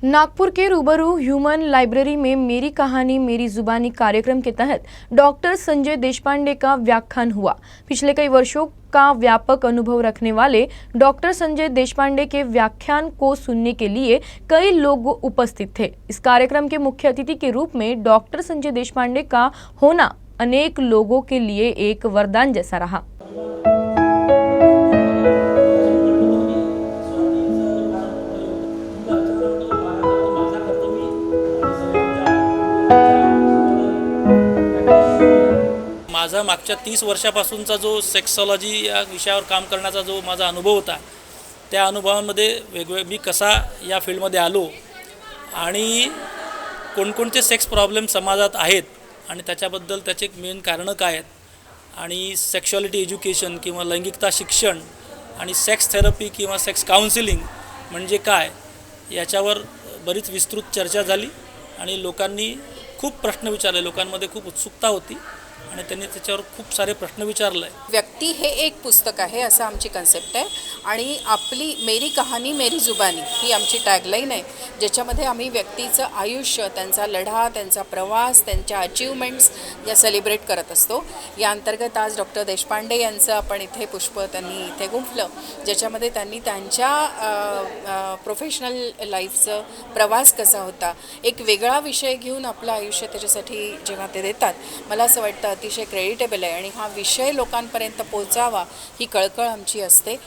नागपुर के रूबरू human library में मेरी कहानी मेरी जुबानी कार्यक्रम के तहत डॉक्टर संजय देशपांडे का व्याख्यान हुआ। पिछले कई वर्षों का व्यापक अनुभव रखने वाले डॉक्टर संजय देशपांडे के व्याख्यान को सुनने के लिए कई लोग उपस्थित थे। इस कार्यक्रम के मुख्य अतिथि के रूप में डॉक्टर संजय देशपांडे का होना अनेक लोगों के लिए एक वरदान जैसा रहा। माझा मागच्या 30 वर्षापासूनचा जो सेक्सॉलॉजी या विषयावर काम करण्याचा जो माझा अनुभव होता, त्या अनुभवामध्ये मी कसा या फील्डमध्ये आलो आणि कोणकोणते सेक्स प्रॉब्लेम समाजात आहेत आणि त्याच्याबद्दल त्याचे मेन कारणं काय आहेत आणि सेक्शुअलिटी एज्युकेशन किंवा लैंगिकता शिक्षण आणि सेक्स थेरपी किंवा सेक्स काउन्सिलिंग म्हणजे काय याच्यावर बरीच विस्तृत चर्चा झाली आणि लोकांनी खूप प्रश्न विचारले। लोकांमध्ये खूप उत्सुकता होती आणि त्यांनी त्याच्यावर खूप सारे प्रश्न विचारले। व्यक्ती हे एक पुस्तक आहे असं आमची कन्सेप्ट आहे आणि आपली मेरी कहानी मेरी जुबानी ही आमची टॅगलाईन आहे, ज्याच्यामध्ये आम्ही व्यक्तीचं आयुष्य, त्यांचा लढा, त्यांचा प्रवास, त्यांच्या अचीवमेंट्स या सेलिब्रेट करत असतो। या अंतर्गत आज डॉक्टर देशपांडे यांचं आपण इथे पुष्प त्यांनी इथे गुंफलं, ज्याच्यामध्ये त्यांनी त्यांच्या प्रोफेशनल लाईफचं प्रवास कसा होता, एक वेगळा विषय घेऊन आपलं आयुष्य त्याच्यासाठी जेव्हा ते देतात, मला असं वाटतं अतिशय क्रेडिटेबल आहे आणि हा विषय लोकांपर्यंत पोहोचावा ही कळकळ आमची असते।